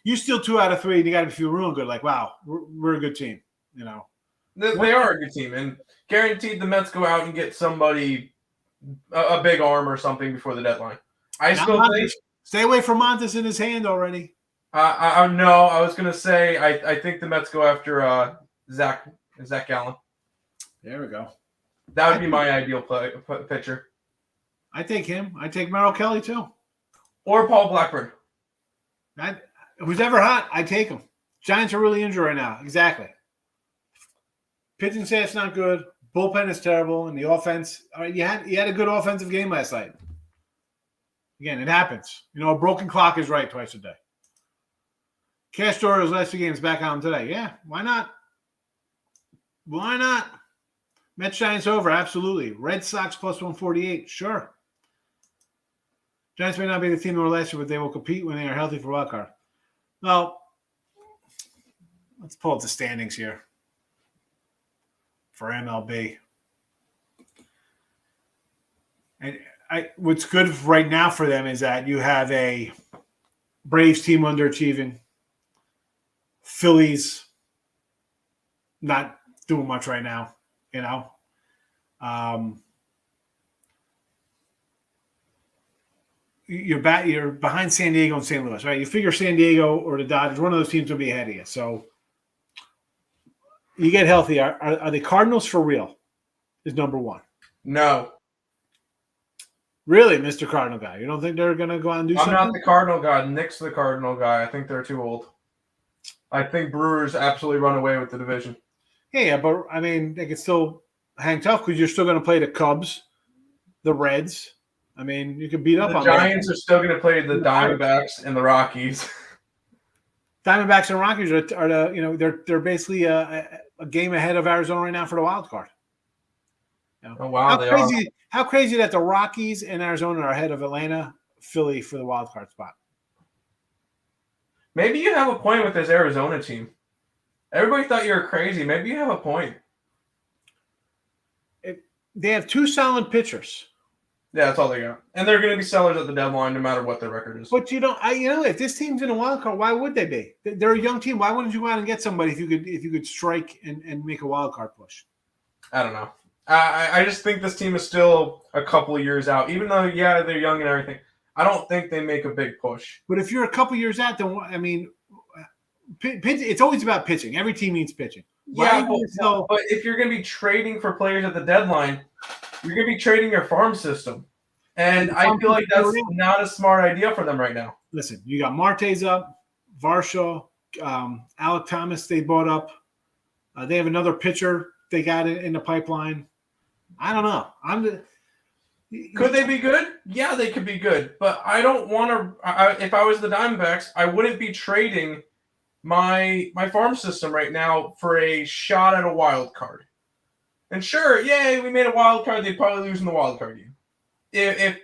You steal 2 out of 3, and you got to feel real good. Like, wow, we're a good team. You know, they are a good team, and guaranteed the Mets go out and get somebody a big arm or something before the deadline. I still think stay away from Montes in his hand already. No, I was gonna say I think the Mets go after Zach Gallen. There we go. That would be my ideal pitcher. I take him. I take Merrill Kelly too, or Paul Blackburn. Who's ever hot, I take him. Giants are really injured right now. Exactly. Pitching staff's not good. Bullpen is terrible, and the offense. You had a good offensive game last night. Again, it happens. A broken clock is right twice a day. Castorio's last 2 games back on today. Yeah, why not? Why not? Mets Giants over, absolutely. Red Sox plus 148, sure. Giants may not be the team they were last year, but they will compete when they are healthy for wild card. Well, let's pull up the standings here for MLB. And what's good right now for them is that you have a Braves team underachieving, Phillies not doing much right now, You're behind San Diego and St. Louis, right? You figure San Diego or the Dodgers, one of those teams will be ahead of you. So you get healthy. Are the Cardinals for real? Is number 1. No. Really, Mr. Cardinal guy? You don't think they're going to go out and do something? I'm not the Cardinal guy. Nick's the Cardinal guy. I think they're too old. I think Brewers absolutely run away with the division. Yeah, but, I mean, they could still hang tough because you're still going to play the Cubs, the Reds. I mean, you can beat up on the Giants. Are still going to play the Diamondbacks and the Rockies. Diamondbacks and Rockies are they're basically a game ahead of Arizona right now for the wild card. Oh wow, how crazy that the Rockies and Arizona are ahead of Atlanta, Philly for the wild card spot. Maybe you have a point with this Arizona team. Everybody thought you were crazy. Maybe you have a point. They have two solid pitchers. Yeah, that's all they got, and they're going to be sellers at the deadline, no matter what their record is. But if this team's in a wild card, why would they be? They're a young team. Why wouldn't you go out and get somebody if you could strike and make a wild card push? I don't know. I just think this team is still a couple of years out, even though they're young and everything. I don't think they make a big push. But if you're a couple years out, then it's always about pitching. Every team needs pitching. Yeah, but if you're going to be trading for players at the deadline, you're going to be trading your farm system. And I feel like that's not a smart idea for them right now. Listen, you got Marte's up, Varsho, Alec Thomas they bought up. They have another pitcher they got in the pipeline. I don't know. Could they be good? Yeah, they could be good. But I don't want to – if I was the Diamondbacks, I wouldn't be trading – my farm system right now for a shot at a wild card. And sure, yay, we made a wild card. They'd probably lose in the wild card game. And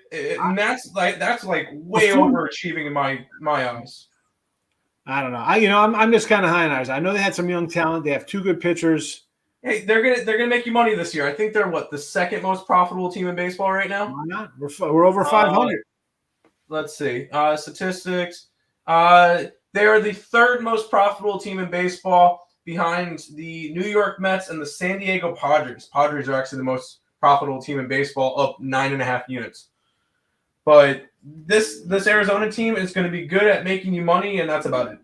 that's way overachieving in my eyes. I don't know. I'm just kind of high on ours. I know they had some young talent. They have two good pitchers. Hey, they're gonna make you money this year. I think they're the second most profitable team in baseball right now. Why not? We're over 500. Let's see statistics. They are the third most profitable team in baseball behind the New York Mets and the San Diego Padres. Padres are actually the most profitable team in baseball, up 9.5 units. But this Arizona team is going to be good at making you money, and that's about it.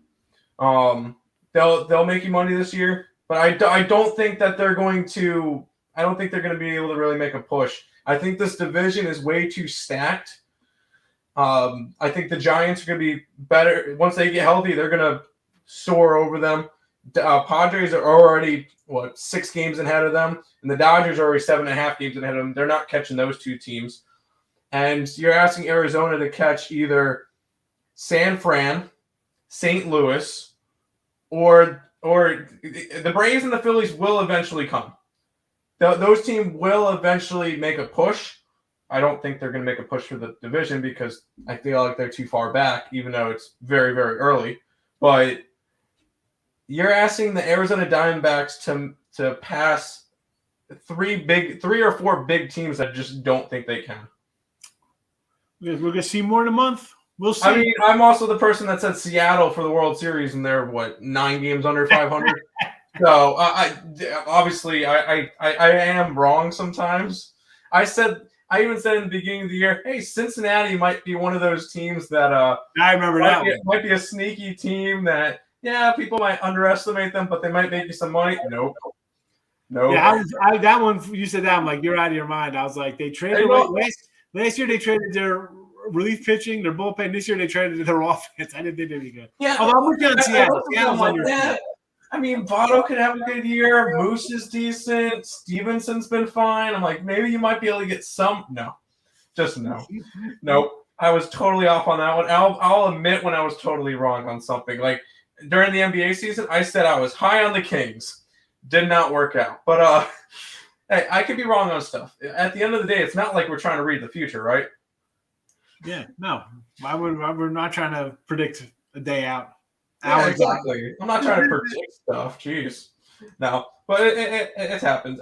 They'll make you money this year, but I don't think that they're going to. I don't think they're going to be able to really make a push. I think this division is way too stacked. I think the Giants are going to be better once they get healthy. They're going to soar over them. Padres are already 6 games ahead of them, and the Dodgers are already 7.5 games ahead of them. They're not catching those two teams, and you're asking Arizona to catch either San Fran, St. Louis, or the Braves and the Phillies will eventually come. Those teams will eventually make a push. I don't think they're going to make a push for the division because I feel like they're too far back, even though it's very, very early. But you're asking the Arizona Diamondbacks to pass three or four big teams that just don't think they can. We're going to see more in a month. We'll see. I mean, I'm also the person that said Seattle for the World Series, and they're 9 games under 500. So I am wrong sometimes. I even said in the beginning of the year, hey, Cincinnati might be one of those teams that I remember that might be a sneaky team that people might underestimate them, but they might make you some money. Nope. Yeah, that one you said that I'm like, you're out of your mind. I was like, they traded last year they traded their relief pitching, their bullpen. This year they traded their offense. I didn't think they'd be good. Yeah, although I'm working on Seattle. Seattle's like that. I mean, Votto could have a good year. Moose is decent. Stevenson's been fine. I'm like, maybe you might be able to get some. No, just no. Nope. I was totally off on that one. I'll admit when I was totally wrong on something. Like during the NBA season, I said I was high on the Kings. Did not work out. But hey, I could be wrong on stuff. At the end of the day, it's not like we're trying to read the future, right? Yeah, no. We're not trying to predict a day out. Yeah, exactly. I'm not trying to predict stuff. Jeez. No, but it happens.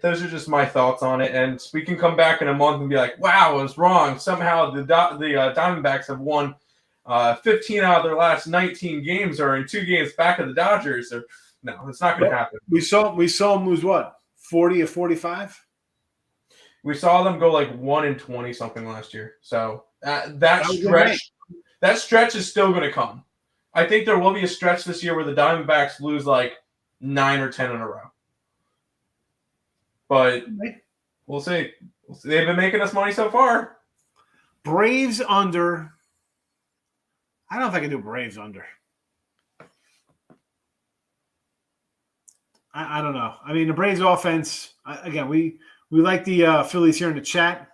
Those are just my thoughts on it, and we can come back in a month and be like, "Wow, I was wrong." Somehow the Diamondbacks have won 15 out of their last 19 games, or in 2 games back of the Dodgers. Or no, it's not going to happen. We saw them lose 40 or 45. We saw them go 1-20 something last year. So that stretch is still going to come. I think there will be a stretch this year where the Diamondbacks lose 9 or 10 in a row. But we'll see. They've been making us money so far. Braves under. I don't know if I can do Braves under. I don't know. I mean, the Braves offense, again, we like the Phillies here in the chat.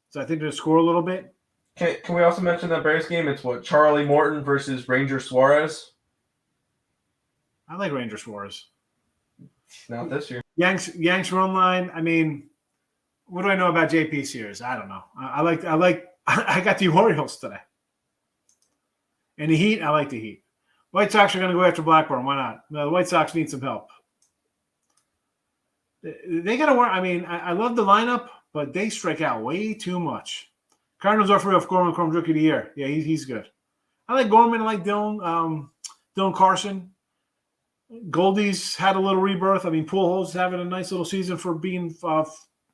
So I think they'll score a little bit. Can we also mention that Braves game? It's Charlie Morton versus Ranger Suarez. I like Ranger Suarez. Not this year. Yanks run line. I mean, what do I know about JP Sears? I don't know. I got the Orioles today. And the Heat, I like the Heat. White Sox are going to go after Blackburn. Why not? No, the White Sox need some help. They got to work. I mean, I love the lineup, but they strike out way too much. Cardinals are free off Gorman Chrome Rookie of the Year. Yeah, he's good. I like Gorman. I like Dylan Carson. Goldie's had a little rebirth. I mean, Pujols having a nice little season for being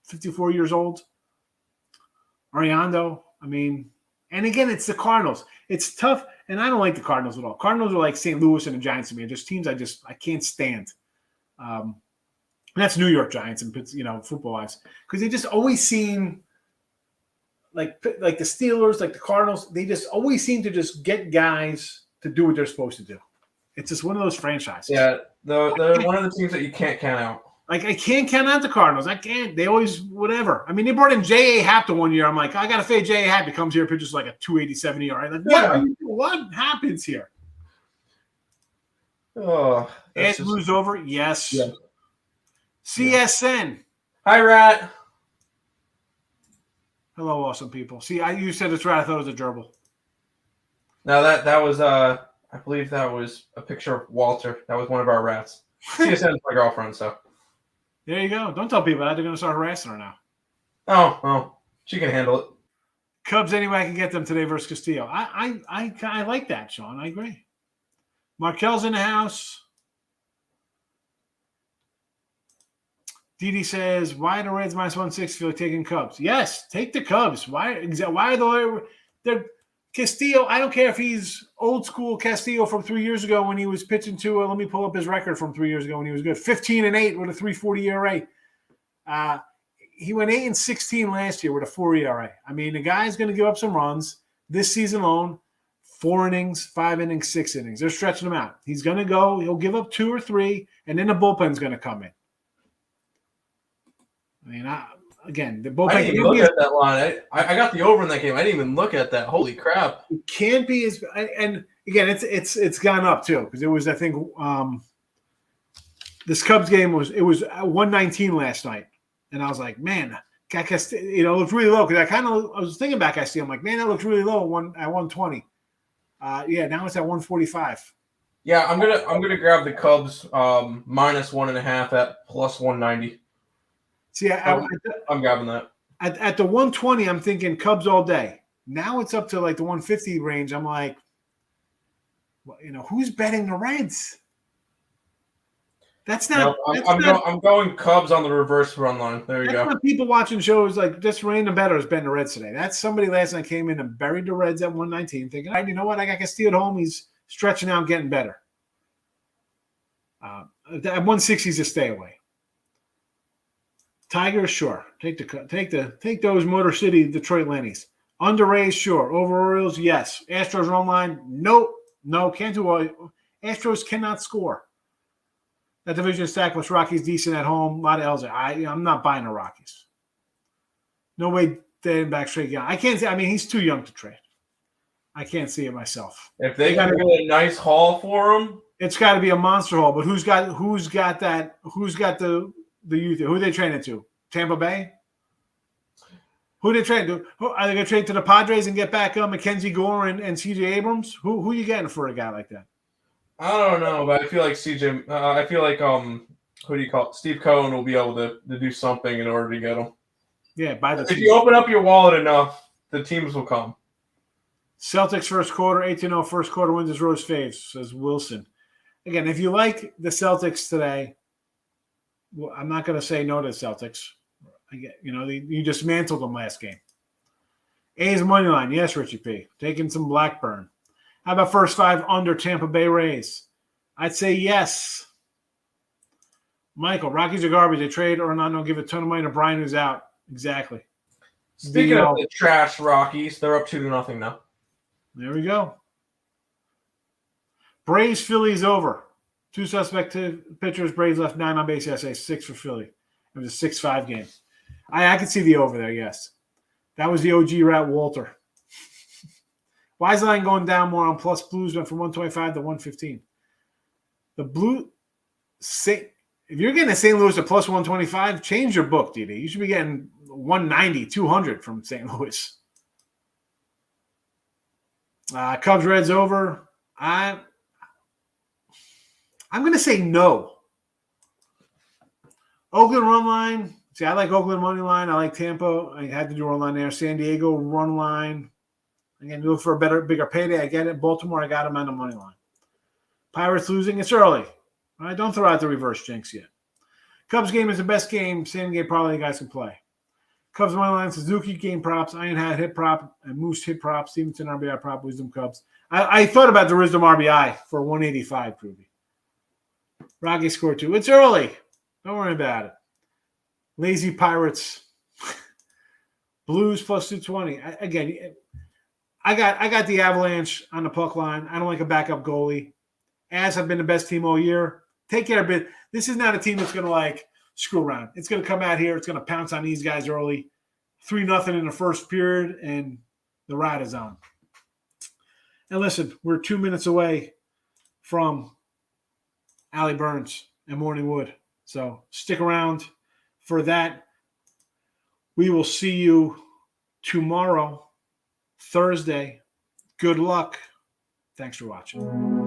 54 years old. Ariando. I mean, and again, it's the Cardinals. It's tough, and I don't like the Cardinals at all. Cardinals are like St. Louis and the Giants to me. They're just teams I can't stand. And that's New York Giants and football-wise, because they just always seem like the Steelers, like the Cardinals. They just always seem to just get guys to do what they're supposed to do. It's just one of those franchises. Yeah, they're one of the teams that you can't count out. Like, I can't count out the Cardinals. I can't. They always whatever. I mean, they brought in J.A. Happ to 1 year. I'm like, I got to fade J.A. Happ. He comes here, pitches like a 287 ERA. Like, what happens here? Oh, Ed Blue's over? Yes. Yeah. CSN. Hi, Rat. Hello, awesome people. See, you said it's right. I thought it was a gerbil. No, that was I believe that was a picture of Walter. That was one of our rats. CSN is my girlfriend, so. There you go. Don't tell people that. They're going to start harassing her now. Oh, she can handle it. Cubs any way I can get them today versus Castillo. I like that, Sean. I agree. Markel's in the house. Didi says, why are the Reds minus 160 feel like taking Cubs? Yes, take the Cubs. Why are they're Castillo? I don't care if he's old school Castillo from 3 years ago when he was pitching to. Let me pull up his record from 3 years ago when he was good. 15-8 with a 3.40 ERA. He went 8-16 last year with a 4 ERA. I mean, the guy's going to give up some runs this season alone. 4 innings, 5 innings, 6 innings. They're stretching him out. He's going to go. He'll give up 2 or 3, and then the bullpen's going to come in. I mean, again, the bullpen. I didn't even look at that line. I got the over in that game. I didn't even look at that. Holy crap! It can't be as. And again, it's gone up too because it was, I think, this Cubs game was 119 last night, and I was like, man, it looked really low because I was thinking back. I'm like, man, that looks really low at 120. Yeah, now it's at 145. Yeah, I'm gonna grab the Cubs minus 1.5 at plus 190. See, I'm grabbing that. At the 120, I'm thinking Cubs all day. Now it's up to like the 150 range. I'm like, well, who's betting the Reds? That's not. I'm going Cubs on the reverse run line. There you go. Not people watching shows like just random bettors betting the Reds today. That's somebody last night came in and buried the Reds at 119, thinking, you know what? I got Castillo at home. He's stretching out, getting better. At 160 is a stay away. Tigers, sure. Take those Motor City Detroit Lennys. Under Rays, sure. Over Orioles, yes. Astros run line, nope. No, can't do all. Astros cannot score. That division is stacked with Rockies decent at home. A lot of L's. I'm not buying the Rockies. No way they're back straight down. I can't see. I mean, he's too young to trade. I can't see it myself. If they got a nice haul for him, it's got to be a monster haul. But who's got that? Who's got the youth? Who are they trading to? Tampa Bay? Who are they trading to? Are they going to trade to the Padres and get back Mackenzie Gore and C.J. Abrams? Who are you getting for a guy like that? I don't know, but I feel like CJ. I feel like who do you call it? Steve Cohen will be able to do something in order to get him. Yeah, if you open up your wallet enough, the teams will come. Celtics first quarter, 18-0 first quarter wins as Rose faves, says Wilson. Again, if you like the Celtics today, well, I'm not going to say no to the Celtics. You dismantled them last game. A's money line, yes, Richie P. Taking some Blackburn. How about first 5 under Tampa Bay Rays? I'd say yes. Michael, Rockies are garbage. They trade or not, don't give a ton of money to Brian who's out. Exactly. Speaking of the trash Rockies, they're up 2-0 now. There we go. Braves, Phillies over. 2 suspect pitchers. Braves left 9 on base. I say 6 for Philly. It was a 6-5 game. I could see the over there, yes. That was the OG rat Walter. Why is the line going down more on plus Blues went from 125 to 115? The Blue St. If you're getting a St. Louis at plus 125, change your book, DD. You should be getting 190, 200 from St. Louis. Cubs Reds over. I'm going to say no. Oakland run line. See, I like Oakland money line. I like Tampa. I had to do run line there. San Diego run line. Again, go for a bigger payday. I get it. Baltimore, I got them on the money line. Pirates losing. It's early. All right, don't throw out the reverse jinx yet. Cubs game is the best game. Same game probably you guys can play. Cubs money line. Suzuki game props. Iron Hat hit prop. And Moose hit prop. Stevenson RBI prop. Wisdom Cubs. I thought about the Wisdom RBI for 185, Groovy. Rocky score 2. It's early. Don't worry about it. Lazy Pirates. Blues plus 220. Again, I got the Avalanche on the puck line. I don't like a backup goalie. As have been the best team all year. Take care of it. This is not a team that's going to screw around. It's going to come out here. It's going to pounce on these guys early. 3-0 in the first period, and the ride is on. And listen, we're 2 minutes away from Allie Burns and Morning Wood. So stick around for that. We will see you tomorrow, Thursday. Good luck. Thanks for watching.